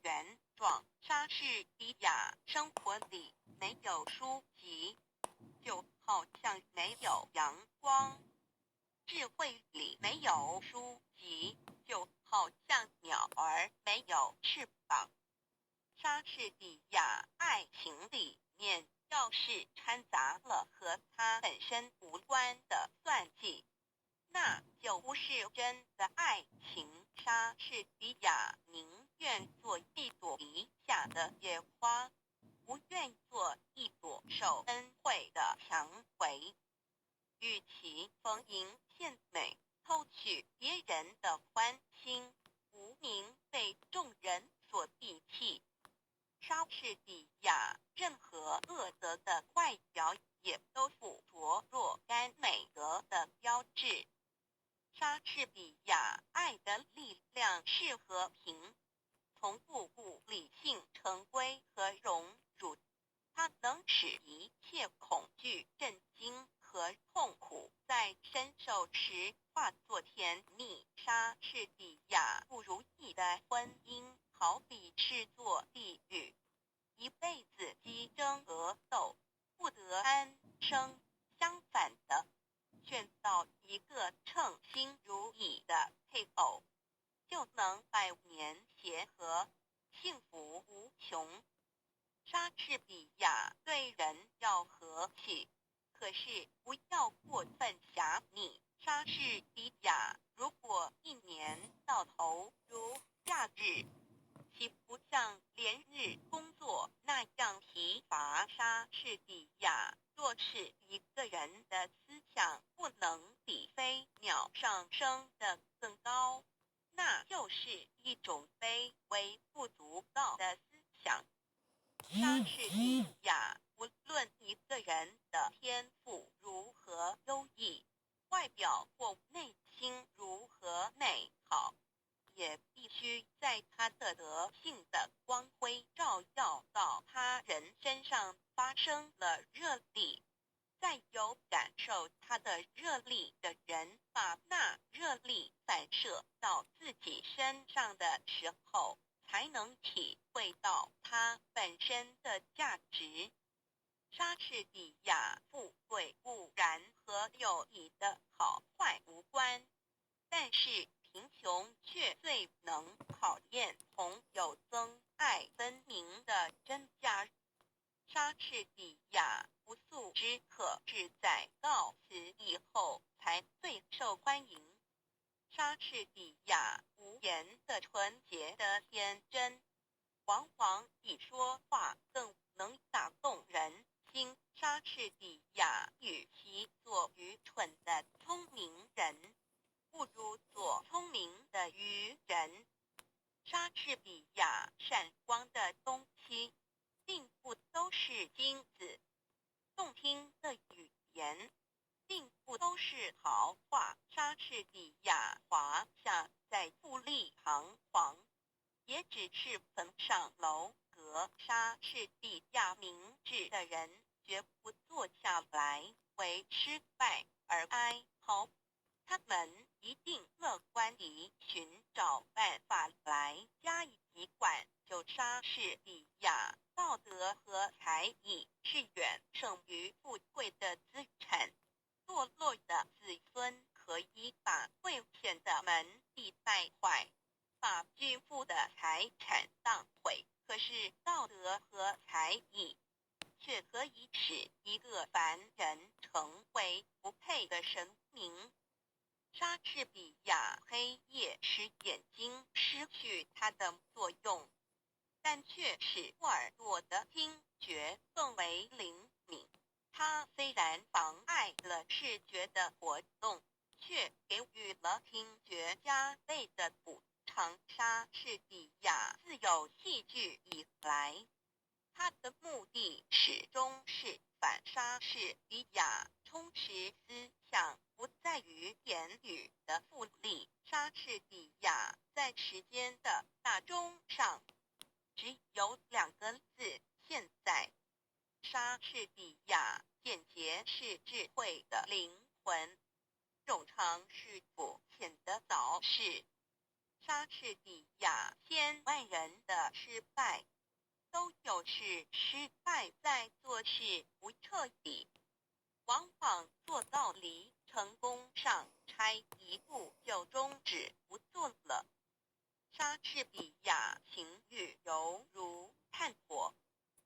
原状。莎士比亚生活里没有书籍，就好像没有阳光；智慧里没有书籍，就好像鸟儿没有翅膀。莎士比亚爱情里面要是掺杂了和他本身无关的算计，那就不是真的爱情。莎士比亚宁愿做一朵篱下的野花，不愿做一朵受恩惠的蔷薇。与其逢迎献美，偷取别人的欢心，无名被众人所鄙弃，莎士比亚任何恶德的外表也都附着若干美德的标志。莎士比亚爱的力量是和平，从不顾理性成规和荣辱，它能使一切恐惧、震惊和痛苦在身受时化作甜蜜。莎士比亚不如意的婚姻好比是座地狱，一辈子鸡争鹅斗，不得安生。相反的，劝到一个称心如意的配偶，就能百年协和，幸福无穷。莎士比亚对人要和气，可是不要过分狭隘。莎士比亚如果一年到头如假日，岂不像连日工作那样疲乏？莎士比亚若是一个人的思想不能比飞鸟上升得更高，那就是一种卑微不足道的思想。莎士比亚无论一个人的天赋如何优异，外表或内心如何美好，也必须在他的德性的光辉照耀到他人身上发生了热力，再有感受他的热力的人把那热力反射到自己身上的时候，才能体会到它本身的价值。莎士比亚富贵固然和友谊的好坏无关，但是贫穷却最能考验同有增爱分明的真假。莎士比亚不速之客是在告辞以后才最受欢迎。莎士比亚无言的纯洁的天真，往往比说话更能打动人心。莎士比亚与其做愚蠢的聪明人，不如做聪明的愚人。莎士比亚闪光的东西，并不都是金子，动听的语言，并不都是豪华。莎士比亚华夏在富丽堂皇，也只是逢上楼阁。莎士比亚明智的人绝不坐下来为失败而哀嚎，他们一定乐观地寻找办法来加以习惯。就莎士比亚，道德和才艺是远胜于富贵的资产。堕落的子孙可以把贵钱的门第败坏，把巨富的财产当毁，可是道德和才艺却可以使一个凡人成为不配的神明。莎士比亚黑夜使眼睛失去它的作用，但却使耳朵的听觉更为灵敏。它虽然妨碍了视觉的活动，却给予了听觉加倍的补偿。莎士比亚自有戏剧以来，他的目的始终是反。莎士比亚充实思想不在于言语的富丽。莎士比亚在时间的大钟上只有2个字：现在。莎士比亚简洁是智慧的灵魂，冗长是肤浅的早逝。莎士比亚千万人的失败，都就是失败在做事不彻底，往往做到离成功上差一步就终止不做了。莎士比亚情欲犹如炭火，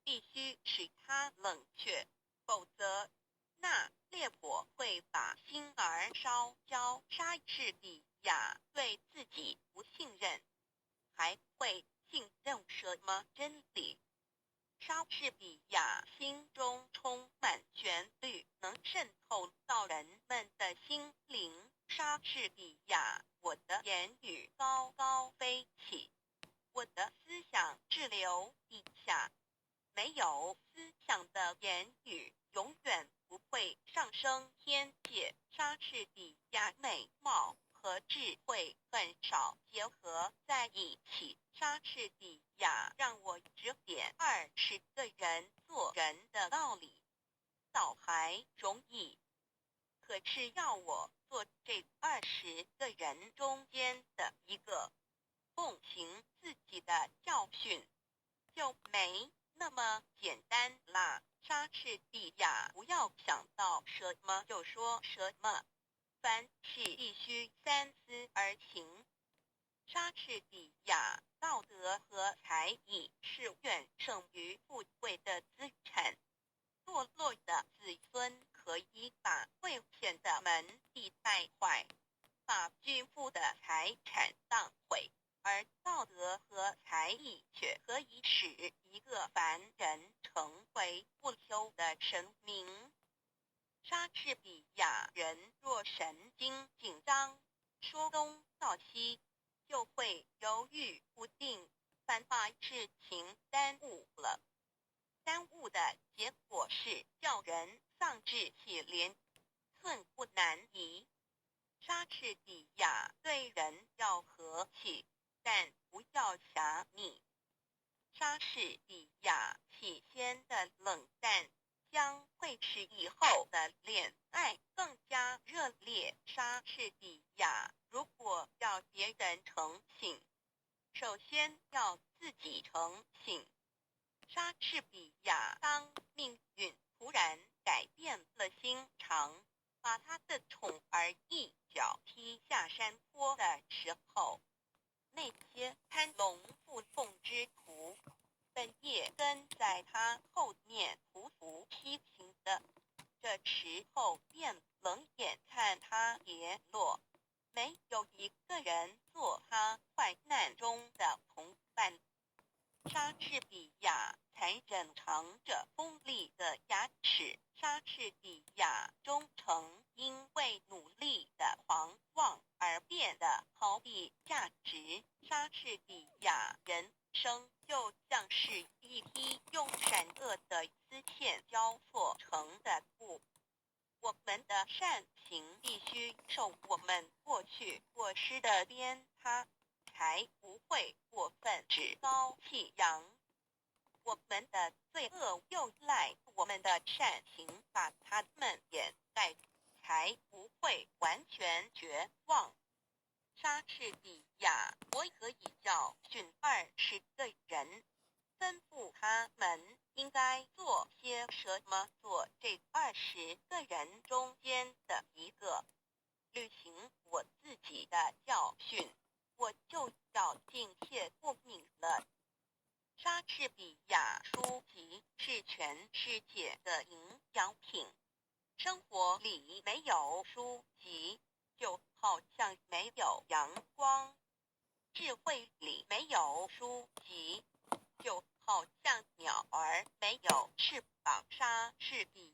必须使它冷却，否则那烈火会把心儿烧焦。莎士比亚对自己不信任，还会信任什么真理？莎士比亚心中充满旋律，能渗透到人们的心灵。莎士比亚，我的言语高高飞起，我的思想滞留地下。没有思想的言语永远不会上升天界。莎士比亚美貌和智慧很少结合在一起。莎士比亚让我指点20个人做人的道理，倒还容易。可是要我做这20个人中间的一个，奉行自己的教训，就没那么简单啦。莎士比亚不要想到什么就说什么，凡事必须三思而行。莎士比亚道德和才艺是远胜于富贵的资产。堕落的子孙可以把贵贱的门第带坏，把巨富的财产荡毁，而道德和才艺却可以使一个凡人成为不朽的神明。莎士比亚人若神经紧张，说东道西，就会犹豫不定，反把事情耽误了。耽误的结果是叫人丧志气连，寸步难移。莎士比亚对人要和气，但不要狭隘。莎士比亚起先的冷淡，将会使以后的恋爱更加热烈。莎士比亚如果要别人诚信，首先要自己诚信。莎士比亚当命运突然改变了心肠，把他的宠儿一脚踢下山坡的时候，那些攀龙附凤之徒本也跟在他后面匍匐批评的，这时候便冷眼看他跌落，没有一个人做他患难中的同伴。莎士比亚残忍藏着锋利的牙齿，莎士比亚忠诚因为努力的狂妄而变得毫无价值。莎士比亚人生就像是一匹用闪恶的丝线交错成的布，我们的善行必须受我们过去过失的鞭挞，才不会过分趾高气扬。我们的罪恶又赖我们的善行把它们掩盖，才不会完全绝望。莎士比亚，我可以教训20个人，吩咐他们应该做些什么，做这20个人中间的一个，履行我自己的教训，我就要尽谢过敏了。莎士比亚书籍是全世界的营养品，生活里没有书籍，就好像没有阳光；智慧里没有书籍，就好像鸟儿没有翅膀。莎士比